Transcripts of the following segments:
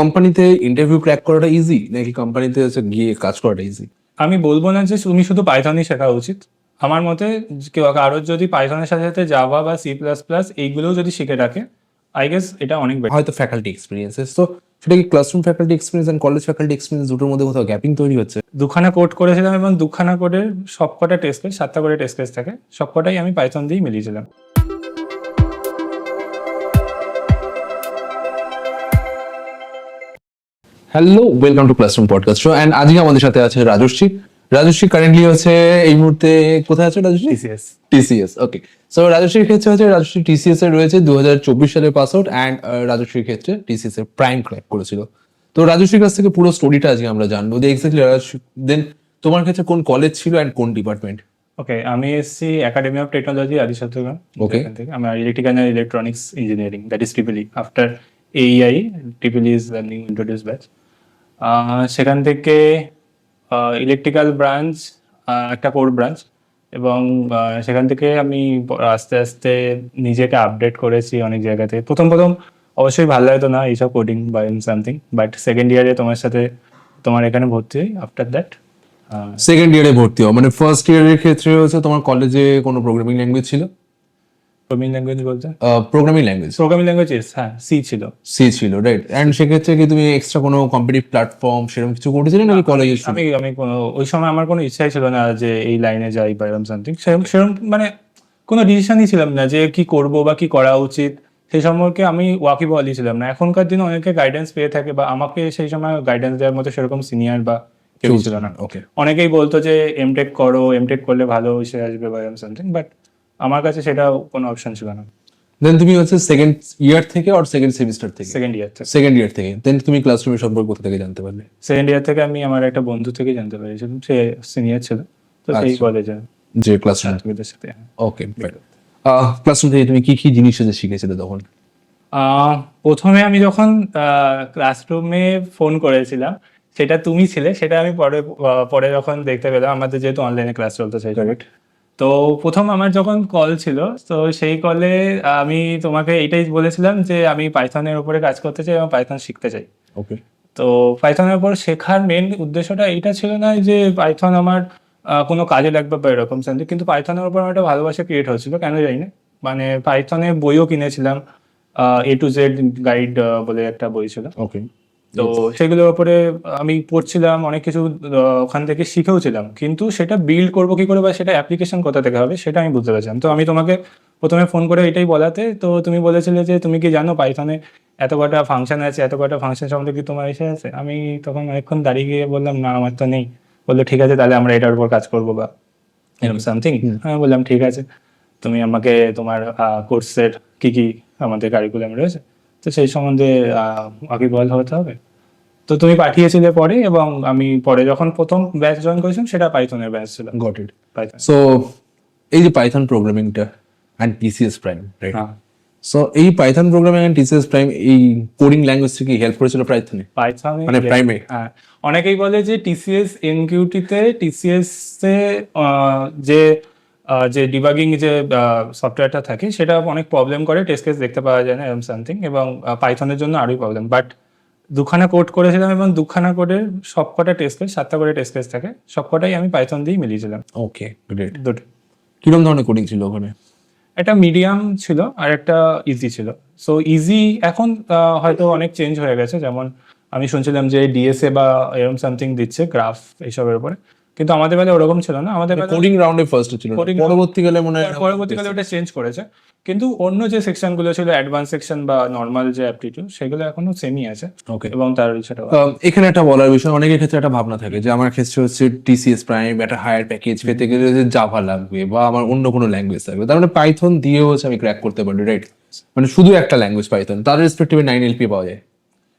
কোম্পানিতে interview crack করাটা easy নাকি কোম্পানিতে হচ্ছে গিয়ে কাজ করাটা ইজি? আমি বলবো না যে তুমি শুধু পাইথনই শেখা উচিত। আমার মতে কেউ কারোর যদি পাইথনের সাথে সাথে জাভা বা C++ এইগুলোও যদি শিখে রাখে, আই গেস এটা অনেক বেটার। হয়তো ফ্যাকাল্টি এক্সপিরিয়েন্সেস, তো সেটা কি classroom faculty experience and college faculty experience দুটোর মধ্যে কোথাও গ্যাপিং তৈরি হচ্ছে? দুখানা কোড করেছিলাম এবং দুখানা কোডের সবকটা টেস্ট কেস, 7টা করে টেস্ট কেস থাকে, সবকটাই আমি পাইথন দিয়েই মিলিয়েছিলাম। Hello, welcome to classroom podcast show. And আজকে আমাদের সাথে আছে রাজশ্রী। রাজশ্রী কারেন্টলি হচ্ছে এই মুহূর্তে কোথায় আছে রাজশ্রী? TCS। টিসিএস, ওকে। সো রাজশ্রীর ক্ষেত্রে হচ্ছে রাজশ্রী টিসিএস এ রয়েছে 2024 সালে পাস আউট, এন্ড রাজশ্রীর ক্ষেত্রে টিসিএস এর প্রাইম ক্র্যাক করেছিল। তো রাজশ্রীর কাছ থেকে পুরো স্টোরিটা আজকে আমরা জানবো যে এক্স্যাক্টলি দেন তোমার ক্ষেত্রে কোন কলেজ ছিল এন্ড কোন ডিপার্টমেন্ট? ওকে, আমি এসছি একাডেমি অফ টেকনোলজি আদিসত্তরগ্রাম। Okay. এখান থেকে আমার electrical and electronics engineering, that is triple E. After AEI, triple E is the new introduce batch. সেখান থেকে ইলেকট্রিক্যাল ব্রাঞ্চ, একটা কোর ব্রাঞ্চ, এবং সেখান থেকে আমি আস্তে আস্তে নিজেকে আপডেট করেছি অনেক জায়গাতে। প্রথম অবশ্যই ভালো লাগতো না এইসব কোডিং বা সামথিং, বাট সেকেন্ড ইয়ারে তোমার সাথে তোমার এখানে ভর্তি হই। আফটার দ্যাট সেকেন্ড ইয়ারে ভর্তি হও, মানে ফার্স্ট ইয়ারের ক্ষেত্রে হচ্ছে তোমার কলেজে কোনো প্রোগ্রামিং ল্যাঙ্গুয়েজ ছিল? প্রোগ্রামিং ল্যাঙ্গুয়েজ বলতে প্রোগ্রামিং ল্যাঙ্গুয়েজ প্রোগ্রামিং ল্যাঙ্গুয়েজ হ্যাঁ, সি ছিল। সি ছিল, রাইট। এন্ড সেক্ষেত্রে কি তুমি এক্সট্রা কোনো কম্পিটিটিভ প্ল্যাটফর্ম সেরকম কিছু করেছিলে নাকি কলেজে? আমি কোনো ওই সময় আমার কোনো ইচ্ছাই ছিল না যে এই লাইনে যাই বা এরকম সামথিং, সেরকম মানে কোনো ডিসিশনই ছিলাম না যে কি করব বা কি করা উচিত, সেই সম্পর্কে আমি ওয়াকিবহালই ছিলাম না। এখনকার দিনে অনেকে গাইডেন্স পেয়ে থাকে, বা আমাকে সেই সময় গাইডেন্স দেওয়ার মতো সেরকম সিনিয়র বা কেউ ছিল না। ওকে। অনেকেই বলতো যে এমটেক করো, এমটেক করলে ভালো এসে আসবে বা এরকম সামথিং, বাট আমার কাছে সেটা কোনো অপশন ছিল না। দেন তুমি হচ্ছে সেকেন্ড ইয়ার থেকে আর সেকেন্ড সেমিস্টার থেকে? সেকেন্ড ইয়ার থেকে। সেকেন্ড ইয়ার থেকে দেন তুমি ক্লাসরুমের সম্পর্কে কোথা থেকে জানতে পারলে? সেকেন্ড ইয়ার থেকে আমি আমার একটা বন্ধু থেকে জানতে পেরেছিলাম, সে সিনিয়র ছিল, তো সেই আচ্ছা। কলেজে যে ক্লাসরুম, ছাত্রদের সাথে। ওকে। ক্লাসরুম থেকে তুমি কি কি জিনিস শিখেছিলে তখন? প্রথমে আমি যখন ক্লাসরুমে ফোন করেছিলাম, সেটা তুমি ছিলে, সেটা আমি পরে যখন দেখতে পেলাম, আমাদের যেহেতু অনলাইনে ক্লাস চলতো সেই সময়। তো প্রথম আমার যখন কল ছিল, তো সেই কলে আমি তোমাকে এটাই বলেছিলাম যে আমি পাইথনের উপরে কাজ করতে চাই এবং পাইথন শিখতে চাই। ওকে। তো পাইথনের উপর শেখার মেন উদ্দেশ্যটা এইটা ছিল না যে পাইথন আমার কোনো কাজে লাগবে বা এরকম সামথিং, কিন্তু পাইথনের উপর আমার একটা ভালোবাসা ক্রিয়েট হচ্ছিল, কেন জানি না। মানে পাইথনের বইও কিনেছিলাম, A to Z গাইড বলে একটা বই ছিল। ওকে। তো সেগুলোর উপরে আমি পড়ছিলাম, অনেক কিছু ওখান থেকে শিখেও ছিলাম, কিন্তু সেটা বিল্ড করবো কি করে বা সেটা অ্যাপ্লিকেশন কোথা থেকে হবে সেটা আমি বুঝতে পারছিলাম। তো আমি তোমাকে প্রথমে ফোন করে এটাই বলাতে, তো তুমি বলেছিলে যে তুমি কি জানো পাইথনে এত কটা ফাংশন আছে, এত কটা ফাংশন সম্বন্ধে কি তোমার এসে আছে? আমি তখন অনেকক্ষণ দাঁড়িয়ে গিয়ে বললাম না, আমার তো নেই। বললো ঠিক আছে, তাহলে আমরা এটার উপর কাজ করবো বা এরকম সামথিং। আমি বললাম ঠিক আছে, তুমি আমাকে তোমার কোর্সের কি কি আমাদের কারিকুলাম রয়েছে, তো সেই সম্বন্ধে ওয়াকিবহাল হতে হবে। তো তুমি পাঠিয়েছিলে পরে, এবং আমি পরে যখন প্রথম ব্যাচ জয়েন করেছিলাম সেটা পাইথনের ব্যাচ ছিল। Got it. পাইথন। সো এই যে পাইথন প্রোগ্রামিংটা এন্ড টিসিএস প্রাইম, রাইট? হ্যাঁ, সো এই Python programming and TCS Prime এই কোডিং ল্যাঙ্গুয়েজটা কি হেল্প করেছিল পাইথনে? পাইথনে মানে প্রাইমে? হ্যাঁ, অনেকেই বলে যে TCS এনকিউটিতে টিসিএস এ যে ডিবাগিং যে সফটওয়্যারটা থাকে সেটা অনেক প্রবলেম করে, টেস্ট কেস দেখতে পাওয়া যায় না এরকম সামথিং, এবং পাইথনের জন্য আরোই প্রবলেম। বাট দুখানা কোড করেছিলাম এবং দুখানা কোডের সবকটা টেস্ট কেস, 7টা করে টেস্ট কেস থাকে, সবকটাই আমি পাইথন দিয়েই মিলিয়েছিলাম। ওকে, গ্রেট। দুটো, কিরকম ধরনের কোডিং ছিল ওখানে? একটা মিডিয়াম ছিল আর একটা ইজি ছিল। সো ইজি এখন হয়তো অনেক চেঞ্জ হয়ে গেছে, যেমন আমি শুনছিলাম যে ডিএসএ বা এরকম সামথিং দিচ্ছে গ্রাফ এইসবের উপরে, কিন্তু আমাদের বেলায় ওরকম ছিল না। আমাদের বেলায় কোডিং রাউন্ডে ফার্স্ট ছিল, পরবর্তীকালে মনে হয় পরবর্তীকালে ওটা চেঞ্জ করেছে, কিন্তু অন্য যে সেকশনগুলো ছিল, অ্যাডভান্স সেকশন বা নর্মাল যে অ্যাপটিটিউড, সেগুলো এখনো সেমই আছে। ওকে। এবং তার সেটা এখানে একটা বলার বিষয়, অনেকের ক্ষেত্রে একটা ভাবনা থাকে যে আমার ক্ষেত্রে হচ্ছে টিসিএস প্রাইম একটা হায়ার প্যাকেজ পেতে গেলে যে জাভা লাগবে বা আমার অন্য কোনো ল্যাঙ্গুয়েজ লাগবে, তার মানে পাইথন দিয়েও হচ্ছে আমি ক্র্যাক করতে পারি, রাইট? মানে শুধু একটা ল্যাঙ্গুয়েজ পাইথন, তার রেসপেক্টিভে 9 LP পাওয়া যায়।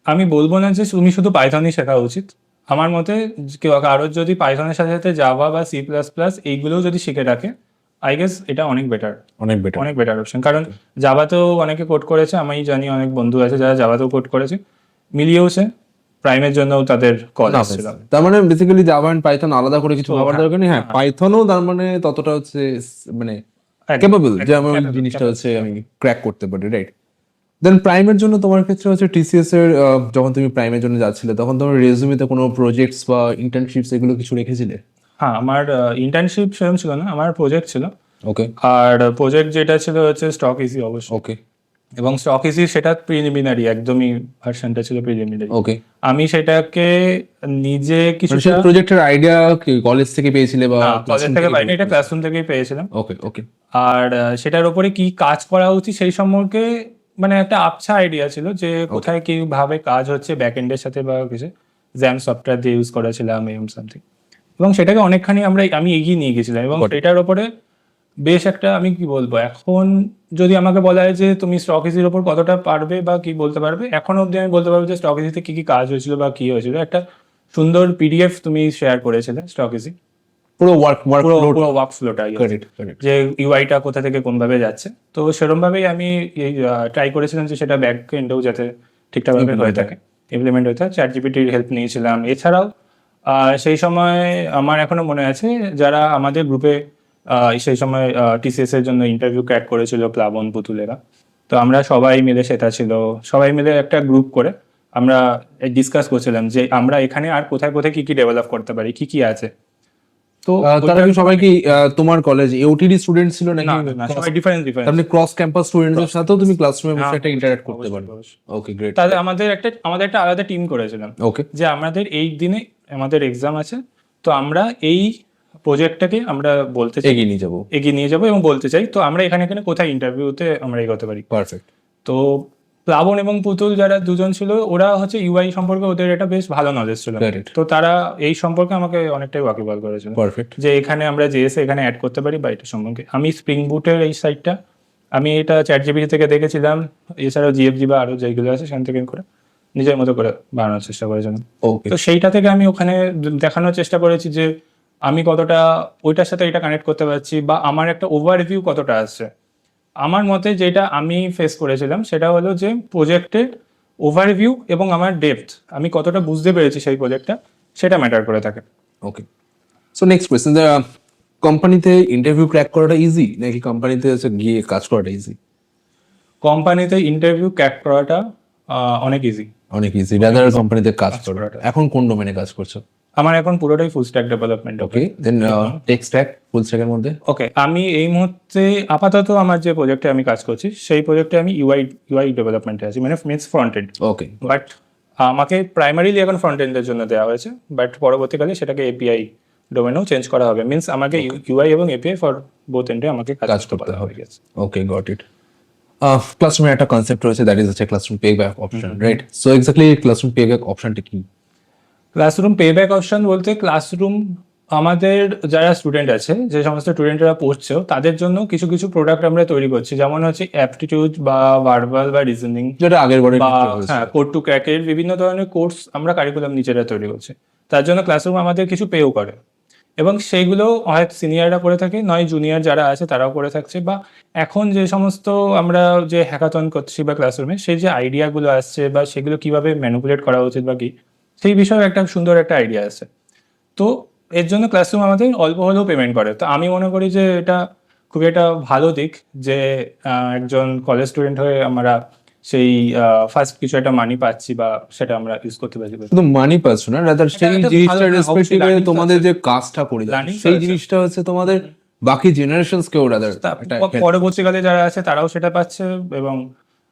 আমি বলবো না যে তুমি শুধু পাইথনই শেখা উচিত। আমার মতে কেউ কারোর যদি পাইথনের সাথে সাথে জাভা বা C++ এইগুলোও যদি শিখে রাখে, আই গেস এটা অনেক বেটার, অনেক বেটার। অনেক বেটার অপশন। কারণ জাভাতেও অনেকে কোড করেছে, আমি জানি অনেক বন্ধু আছে যারা জাভাতেও কোড করেছে, মিলিয়েওছে। প্রাইমের জন্যও তাদের কল আসছিল। তার মানে বেসিক্যালি জাভা এন্ড পাইথন আলাদা করে কিছু ভাবার দরকার নেই। হ্যাঁ, পাইথনও তার মানে ততটা হচ্ছে মানে ক্যাপেবল যে আমি ওই জিনিসটা হচ্ছে আমি ক্র্যাক করতে পারি, রাইট? দেন প্রাইমের জন্য তোমার ক্ষেত্রে হচ্ছে টিসিএস এর যখন তুমি প্রাইমের জন্য যাচ্ছিলে তখন তোমার রেজুমেতে কোনো প্রজেক্টস বা ইন্টার্নশিপস এগুলো কিছু রেখেছিলে? হ্যাঁ, আমার ইন্টার্নশিপ সেরকম ছিল না, আমার প্রজেক্ট ছিল। ওকে আর প্রজেক্ট যেটা ছিল হচ্ছে স্টক ইজি অবশ্যই, ওকে এবং স্টক ইজি সেটা প্রিলিমিনারি, একদমই ভার্সনটা ছিল প্রিলিমিনারি। ওকে। আমি সেটাকে নিজে কিছু মানে সেই প্রজেক্টের আইডিয়া কি কলেজ থেকে পেয়েছিলে বা কলেজ থেকে পাইনি, এটা ক্লাসরুম থেকেই পেয়েছিলাম। ওকে ওকে আর সেটার উপরে কি কাজ করা উচিত সেই সম্পর্কে মানে একটা আবছা আইডিয়া ছিল, যে কোথায় কিভাবে কাজ হচ্ছে ব্যাক এন্ডের সাথে বা কিছু জ্যাম সফটওয়্যার দিয়ে ইউজ করেছিলাম এরকম সামথিং, এবং সেটাকে অনেকখানি আমি এগিয়ে নিয়ে গেছিলাম। এবং সেটার উপরে বেশ একটা, আমি কি বলবো, এখন যদি আমাকে বলা হয় যে তুমি স্টক ইজির ওপর কতটা পারবে বা কি বলতে পারবে, এখন অবধি আমি বলতে পারবো যে স্টক ইজিতে কি কি কাজ হয়েছিল বা কি হয়েছিল। একটা সুন্দর পিডিএফ তুমি শেয়ার করেছিলে স্টক ইজি, পুরো ওয়ার্ক পুরো ওয়ার্ক ফ্লোটা, কারেক্ট কারেক্ট। যে ইউআইটা কোথা থেকে কোনভাবে যাচ্ছে। তো সেরকম ভাবেই আমি ট্রাই করেছিলাম যে সেটা ব্যাক এন্ডেও যাতে ঠিকঠাকভাবে হয়ে থাকে, ইমপ্লিমেন্ট হয়ে থাকে। চ্যাটজিপিটির হেল্প নিয়েছিলাম। এছাড়াও সেই সময় আমার এখনো মনে আছে, যারা আমাদের গ্রুপে সেই সময় টিসিএস এর জন্য ইন্টারভিউ ক্র্যাক করেছিল, প্লাবন, পুতুলেরা, তো আমরা সবাই মিলে, সেটা ছিল সবাই মিলে একটা গ্রুপ করে আমরা ডিসকাস করছিলাম যে আমরা এখানে আর কোথায় কোথায় কি কি ডেভেলপ করতে পারি, কি কি আছে। তো তারা কি সবাই কি তোমার কলেজ এওটিডি স্টুডেন্ট ছিল নাকি? না, সবাই ডিফারেন্ট ডিফারেন্ট। আপনি ক্রস ক্যাম্পাস স্টুডেন্টদের সাথেও তুমি ক্লাসরুমে বসে একটা ইন্টারঅ্যাক্ট করতে পারো। Okay great. তাহলে আমাদের একটা আলাদা টিম করেছিলাম, ওকে যে আমাদের এই দিনে আমাদের এক্সাম আছে, তো আমরা এই প্রজেক্টটাকে আমরা বলতে চাই, এগিয়ে নিয়ে যাবো এবং বলতে চাই, তো আমরা এখানে এখানে কোথায় ইন্টারভিউতে আমরা এগোতে পারি। পারফেক্ট। তো প্লাবন এবং পুতুল যারা দুজন ছিল, ওরা হচ্ছে ইউআই সম্পর্কে ওদের একটা বেশ ভালো নলেজ ছিল, তো তারা এই সম্পর্কে আমাকে অনেকটাই ওয়াকিবহাল করেছিল, পারফেক্ট। যে এখানে আমরা জেএস এখানে অ্যাড করতে পারি বা এটা সম্পর্কে। আমি স্প্রিং বুটের এই সাইটটা আমি এটা চ্যাটজিপিটি থেকে দেখেছিলাম, এছাড়াও জিএফজি বা আরো যেগুলো আছে সেখান থেকে করে নিজের মতো করে বানানোর চেষ্টা করেছিলাম। ওকে। তো সেইটা থেকে আমি ওখানে দেখানোর চেষ্টা করেছি যে আমি কতটা ওইটার সাথে এটা কানেক্ট করতে পারছি, বা আমার একটা ওভারভিউ কতটা আসছে। আমার মতে যেটা আমি ফেস করেছিলাম সেটা হলো যে প্রজেক্টের ওভারভিউ এবং আমার ডেপথ, আমি কতটা বুঝতে পেরেছি সেই প্রজেক্টটা, সেটা ম্যাটার করে থাকে। ওকে। সো নেক্সট কোয়েশ্চেন, কোম্পানিতে ইন্টারভিউ ক্র্যাক করাটা ইজি নাকি কোম্পানিতে গিয়ে কাজ করাটা ইজি? কোম্পানিতে ইন্টারভিউ ক্র্যাক করাটা অনেক ইজি। অনেক ইজি রাদার কোম্পানিতে কাজ করাটা। এখন কোন ডোমেনে কাজ করছো? আমার এখন পুরোটাই ফুল স্ট্যাক ডেভেলপমেন্ট। ওকে, দেন টেক স্ট্যাক ফুল স্ট্যাকের মধ্যে? ওকে, আমি এই মুহূর্তে আপাতত আমার যে প্রজেক্টে আমি কাজ করছি সেই প্রজেক্টে আমি ইউআই ডেভেলপমেন্টে আছি, মানে means front end. Okay. But আমাকে প্রাইমারিলি এখন ফ্রন্ট এন্ডের জন্য দেওয়া হয়েছে, বাট পরবর্তীকালে সেটাকে এপিআই ডোমেনেও চেঞ্জ করা হবে। মিনস আমাকে ইউআই এবং এপিআই ফর বোথ এন্ডে আমাকে কাজ করতে হবে। ওকে, গট ইট। ক্লাসরুমে একটা কনসেপ্ট রয়েছে, দ্যাট ইজ হচ্ছে classroom pay back option, right? So exactly classroom pay back অপশনটা কি? ক্লাসরুম পে ব্যাক অপশন বলতে, ক্লাসরুম আমাদের যারা স্টুডেন্ট আছে, যে সমস্ত স্টুডেন্টরা পড়ছেও, তাদের জন্য কিছু কিছু প্রোডাক্ট আমরা তৈরি করছি, যেমন হচ্ছে অ্যাপটিটিউড বা ভার্বাল বা রিজনিং, যেটা আগের বারে বা কোড টু ক্র্যাকের বিভিন্ন ধরনের কোর্স আমরা কারিকুলাম নিজেরা তৈরি করছি। তার জন্য ক্লাসরুম আমাদের কিছু পেও করে, এবং সেইগুলো হয় সিনিয়ররা করে থাকে, নয় জুনিয়র যারা আছে তারাও করে থাকছে। বা এখন যে সমস্ত আমরা যে হ্যাকাথন করছি বা ক্লাসরুমে, সেই যে আইডিয়াগুলো আসছে বা সেগুলো কিভাবে ম্যানিপুলেট করা উচিত বা কি, সেই বিষয়ে একটা সুন্দর একটা আইডিয়া আছে। তো এর জন্য ক্লাসরুম আমাদের অল্প হলেও পেমেন্ট করে। তো আমি মনে করি যে এটা খুবই একটা ভালো দিক, যে একজন কলেজ স্টুডেন্ট হয়ে আমরা সেই ফার্স্ট কিছু একটা মানি পাচ্ছি, বা সেটা আমরা ইউজ করতে পারছি। শুধু মানি পাচ্ছ না, রাদার সেই জিনিসটা রেসপেক্টিভ করে তোমাদের যে কাজটা করে সেই জিনিসটা হচ্ছে তোমাদের বাকি জেনারেশনস কেও রাদার পরবর্তীকালে যারা আছে তারাও সেটা পাচ্ছে, এবং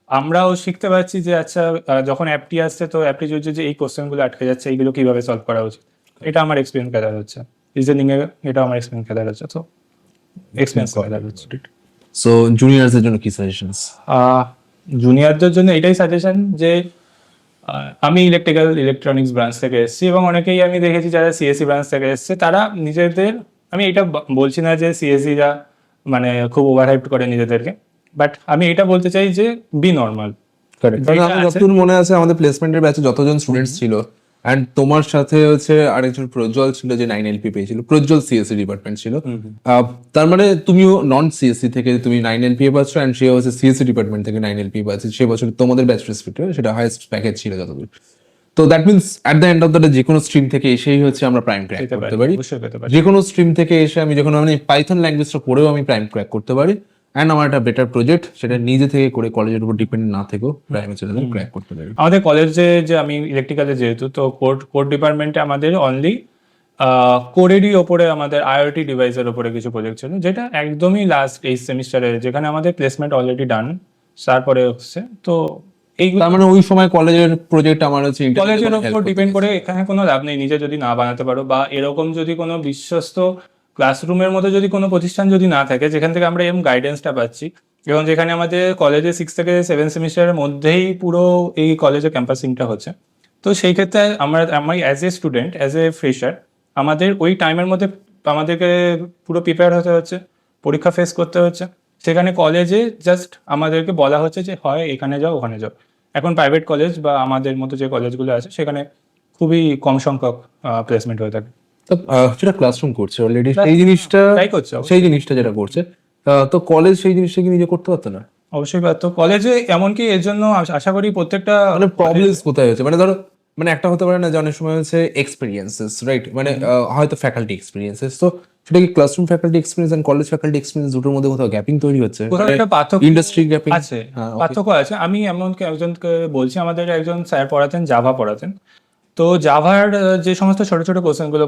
আমরাও শিখতে পারছি যে আচ্ছা যখন অ্যাপটি আসছে, তো অ্যাপটি যে এই কোশ্চেনগুলো আটকে যাচ্ছে, এইগুলো কিভাবে সলভ করা উচিত, এটা আমার এক্সপিরিয়েন্স গ্যাদার হচ্ছে। রিজনিং এ এটা আমার এক্সপিরিয়েন্স গ্যাদার হচ্ছে। তো এক্সপিরিয়েন্স গ্যাদার হচ্ছে। সো জুনিয়রদের জন্য কি সাজেশনস? জুনিয়রদের জন্য এটাই সাজেশন যে আমি ইলেকট্রনিক্স ব্রাঞ্চ থেকে এসেছি, এবং অনেকেই আমি দেখেছি যারা সিএসসি ব্রাঞ্চ থেকে এসছে, তারা নিজেদের, আমি এটা বলছি না যে সিএসসিরা মানে খুব ওভারহাইপ করে নিজেদেরকে, বাট আমি এটা বলতে চাই যে বি নর্মাল। যতদূর মনে আছে আমাদের প্লেসমেন্টের ব্যাচে যতজন স্টুডেন্টস ছিল, অ্যান্ড তোমার সাথে হচ্ছে আরেকজন প্রজ্জ্বল ছিল যে 9LP পেয়েছিল, প্রজ্জ্বল সিএসসি ডিপার্টমেন্ট ছিল। তার মানে তুমিও নন সিএসসি থেকে তুমি 9LP পাচ্ছ, অ্যান্ড সে হচ্ছে সিএসসি ডিপার্টমেন্ট থেকে 9LP পাচ্ছে। সে বছর তোমাদের ব্যাচ রেসপেক্টিভ সেটা হাইয়েস্ট প্যাকেজ ছিল যতদূর। তো that means at the end of the day যে কোনো স্ট্রিম থেকে এসেই হচ্ছে আমরা প্রাইম ক্র্যাক করতে পারি। যে কোনো স্ট্রিম থেকে এসে আমি যখন পাইথন ল্যাঙ্গুয়েজটা পড়েও আমি প্রাইম ক্র্যাক করতে পারি। অ্যান্ড আমার একটা বেটার প্রজেক্ট, সেটা নিজে থেকে করে কলেজের উপর ডিপেন্ড না থেকেও প্রাইমে চলে যাবে, ক্র্যাক করতে পারবে। আমাদের কলেজে যে আমি ইলেকট্রিক্যালে যেহেতু, তো কোড ডিপার্টমেন্টে আমাদের অনলি কোডেরই ওপরে আমাদের আইওটি ডিভাইসের ওপরে কিছু প্রজেক্ট ছিল, যেটা একদমই লাস্ট এই সেমিস্টারে, যেখানে আমাদের প্লেসমেন্ট অলরেডি ডান, তারপরে হচ্ছে। তো এইগুলো তার মানে ওই সময় কলেজের প্রজেক্ট আমার হচ্ছে কলেজের উপর ডিপেন্ড করে, এখানে কোনো লাভ নেই নিজে যদি না বানাতে পারো, বা এরকম যদি কোনো বিশ্বস্ত ক্লাসরুমের মতো যদি কোনো প্রতিষ্ঠান যদি না থাকে যেখান থেকে আমরা এরকম গাইডেন্সটা পাচ্ছি, এবং যেখানে আমাদের কলেজে 6 থেকে 7 সেমিস্টারের মধ্যেই পুরো এই কলেজে ক্যাম্পাসিংটা হচ্ছে। তো সেই ক্ষেত্রে আমি as a student, as a fresher, আমাদের ওই টাইমের মধ্যে আমাদেরকে পুরো প্রিপেয়ার হতে হচ্ছে, পরীক্ষা ফেস করতে হচ্ছে। সেখানে কলেজে জাস্ট আমাদেরকে বলা হচ্ছে যে হয় এখানে যাও ওখানে যাও। এখন প্রাইভেট কলেজ বা আমাদের মতো যে কলেজগুলো আছে সেখানে খুবই কম সংখ্যক প্লেসমেন্ট হয়ে থাকে। তো যেটা ক্লাসরুম করছে অলরেডি সেই জিনিসটা, তাই করছে সেই জিনিসটা যেটা করছে, তো কলেজ সেই জিনিসটা কি নিজে করতে পারতো না? অবশ্যই পারতো। কলেজে এমনকি এর জন্য আশা করি প্রত্যেকটা মানে প্রবলেমস কোথায় হচ্ছে, মানে ধরো মানে একটা হতে পারে না যে অনেক সময় হচ্ছে এক্সপিরিয়েন্সেস, রাইট? মানে হয়তো ফ্যাকাল্টি এক্সপিরিয়েন্সেস, তো সেটা কি classroom faculty experience and college faculty experience দুটোর মধ্যে কোথাও গ্যাপিং তৈরি হচ্ছে, কোথাও একটা পার্থক্য ইন্ডাস্ট্রি গ্যাপিং আছে, পার্থক্য আছে। আমি এমনকি একজনকে বলছি, আমাদের একজন স্যার পড়াতেন, জাভা পড়াতেন। তো জাভার যে সমস্ত ছোট ছোট কোশ্চেনগুলো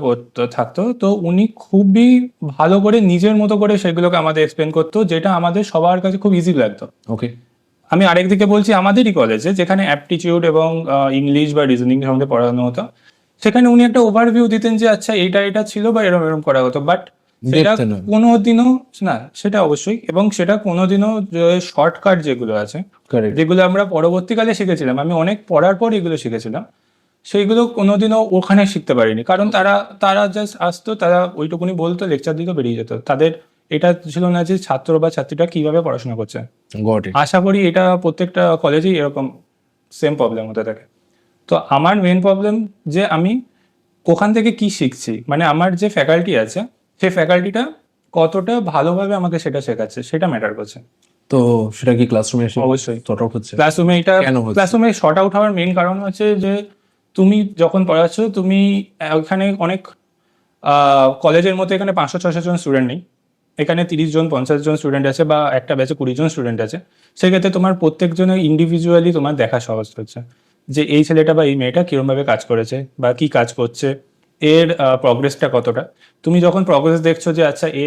থাকতো, তো উনি খুবই ভালো করে নিজের মতো করে সেগুলোকে আমাদের এক্সপ্লেন করতো, যেটা আমাদের সবার কাছে খুব ইজি লাগতো। ওকে। আমি আরেকদিকে বলছি আমাদেরই কলেজে, যেখানে অ্যাপটিটিউড এবং ইংলিশ বা রিজনিং সম্বন্ধে পড়ানো হতো, সেখানে উনি একটা ওভারভিউ দিতেন যে আচ্ছা এটা এটা ছিল বা এরম এরম করা হতো, বাট সেটা দেখতে না। কোনোদিনও না, সেটা অবশ্যই, এবং সেটা কোনোদিনও শর্টকাট যেগুলো আছে, কারেক্ট। যেগুলো আমরা পরবর্তীকালে শিখেছিলাম, আমি অনেক পড়ার পর এগুলো শিখেছিলাম, সেইগুলো কোনোদিনও ওখানে শিখতে পারিনি। কারণ তারা তারা জাস্ট আসতো, তারা ওইটুকুনি বলতো, লেকচার দিত, বেরিয়ে যেত। তাদের এটা ছিল না যে ছাত্র বা ছাত্রীরা কিভাবে পড়াশোনা করছে। Got it. আশা করি এটা প্রত্যেকটা কলেজেই এরকম সেম প্রবলেম হতে থাকে। তো আমার মেন প্রবলেম যে আমি ওখান থেকে কি শিখছি, মানে আমার যে ফ্যাকাল্টি আছে সেই ফ্যাকাল্টিটা কতটা ভালোভাবে আমাকে সেটা শেখাচ্ছে, সেটা ম্যাটার করছে। তো সেটা কি ক্লাসরুমে এসে অবশ্যই সর্ট আউট হচ্ছে? ক্লাসরুমে এটা কেন হচ্ছে? ক্লাসরুমে শর্ট আউট হওয়ার মেন কারণ হচ্ছে যে তুমি যখন পড়াচ্ছ, তুমি ওখানে অনেক কলেজের মধ্যে এখানে 500-600 জন স্টুডেন্ট নেই, এখানে 30 জন 50 জন স্টুডেন্ট আছে, বা একটা ব্যাচে 20 জন স্টুডেন্ট আছে। সেক্ষেত্রে তোমার প্রত্যেকজনের ইন্ডিভিজুয়ালি তোমার দেখা সহজ হচ্ছে, যে এই ছেলেটা বা এই মেয়েটা কিরমভাবে কাজ করেছে বা কি কাজ করছে, এর প্রগ্রেসটা কতটা। তুমি যখন প্রগ্রেস দেখছো যে আচ্ছা এ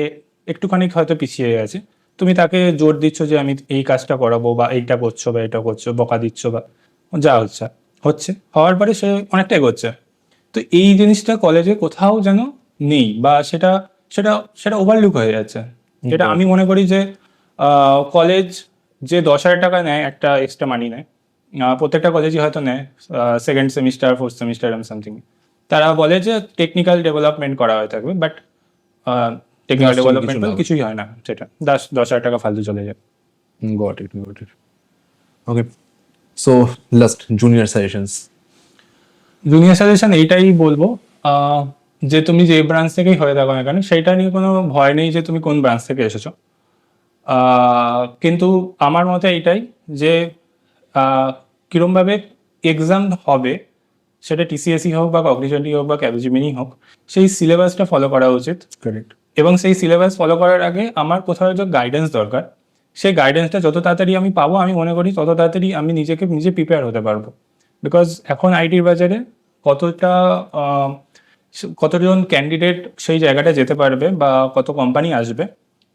একটুখানি হয়তো পিছিয়ে গেছে, তুমি তাকে জোর দিচ্ছ যে আমি এই কাজটা করাবো, বা এইটা করছো বা এটা করছো, বকা দিচ্ছ বা যা হচ্ছে হচ্ছে, হওয়ার পরে সে অনেকটা এগোচ্ছে। তো এই জিনিসটা কলেজে কোথাও যেন নেই, বা সেটা সেটা সেটা ওভারলুক হয়ে যাচ্ছে। যেটা আমি মনে করি যে কলেজ যে 10,000 টাকা নেয়, একটা এক্সট্রা মানি নেয়, প্রত্যেকটা কলেজই হয়তো নেয়, second semester, fourth semester and something. তারা বলে যে টেকনিক্যাল ডেভেলপমেন্ট করা হয়ে থাকবে, বাট টেকনিক্যাল Lasting ডেভেলপমেন্ট কিছু না। কিছুই হয় না, সেটা 10,000 টাকা ফালতু চলে যায়। Got it, got it. Okay, so last junior suggestions. Junior suggestion এইটাই বলবো, যে তুমি যে ব্রাঞ্চ থেকেই হয়ে থাকো না কেন, সেইটা নিয়ে কোনো ভয় নেই যে তুমি কোন ব্রাঞ্চ থেকে এসেছো। কিন্তু আমার মতে এইটাই যে কিরমভাবে এক্সাম হবে, সেটা টিসিএসই হোক বা কগনিশনই হোক বা ক্যাপজিমিনি হোক, সেই সিলেবাসটা ফলো করা উচিত। কারেক্ট। এবং সেই সিলেবাস ফলো করার আগে আমার কোথাও একটা গাইডেন্স দরকার। সেই গাইডেন্সটা যত তাড়াতাড়ি আমি পাবো, আমি মনে করি তত তাড়াতাড়ি আমি নিজে প্রিপেয়ার হতে পারবো। বিকজ এখন আইটির বাজারে কতজন ক্যান্ডিডেট সেই জায়গাটা যেতে পারবে বা কত কোম্পানি আসবে,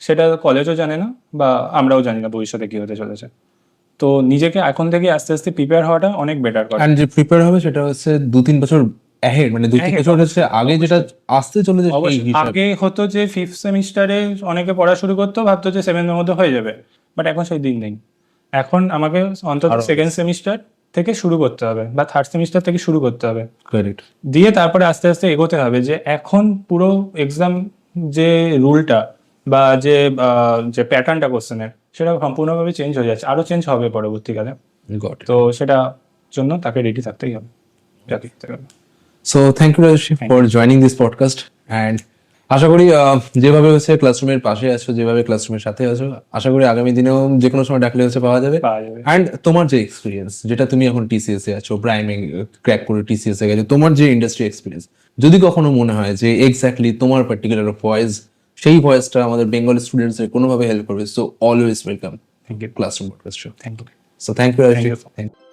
সেটা কলেজও জানে না, বা আমরাও জানি না ভবিষ্যতে কি হতে চলেছে। তো নিজেকে এখন থেকে আস্তে আস্তে প্রিপেয়ার হওয়াটা অনেক বেটার করে। এন্ড যে প্রিপেয়ার হবে সেটা হচ্ছে 2-3 বছর অ্যাহেড, মানে 2-3 বছর হচ্ছে আগে যেটা আসতে চলেছে সেই অবশ্যই হিসাবে। আগে হতো যে 5th সেমিস্টারে অনেকে পড়া শুরু করতো, ভাবতো যে 7th এর মধ্যে হয়ে যাবে, বাট এখন সেই দিন নেই। এখন আমাকে অন্তত সেকেন্ড সেমিস্টার থেকে শুরু করতে হবে, বা থার্ড সেমিস্টার থেকে শুরু করতে হবে, কারেক্ট। দিয়ে তারপরে আস্তে আস্তে এগোতে হবে। যে এখন পুরো এক্সাম যে রুলটা বা যে প্যাটার্নটা কোশ্চেনের, সেটা সম্পূর্ণভাবে চেঞ্জ হয়ে যাচ্ছে, আরো চেঞ্জ হবে পরবর্তীকালে। Got it. তো সেটা জন্য তাকে রেডি থাকতেই হবে। So thank you Rajshree for joining this podcast. And আশা করি যেভাবে হচ্ছে ক্লাসরুমের পাশে আছো, যেভাবে ক্লাসরুমের সাথে আছো, আশা করি আগামী দিনেও যে কোনো সময় ডাকলে হচ্ছে পাওয়া যাবে। অ্যান্ড তোমার যে এক্সপিরিয়েন্স, যেটা তুমি এখন টিসিএস এ আছো, প্রাইমে ক্র্যাক করে টিসিএস এ গেছো, তোমার যে ইন্ডাস্ট্রি এক্সপিরিয়েন্স, যদি কখনো মনে হয় যে এক্স্যাক্টলি তোমার পার্টিকুলার ভয়েস সেই ভয়েসটা আমাদের বেঙ্গলি স্টুডেন্টসের কোনোভাবে হেল্প করবে। So always welcome thank you classroom podcast show. Thank you so thank you Rajashree. you. Thank you.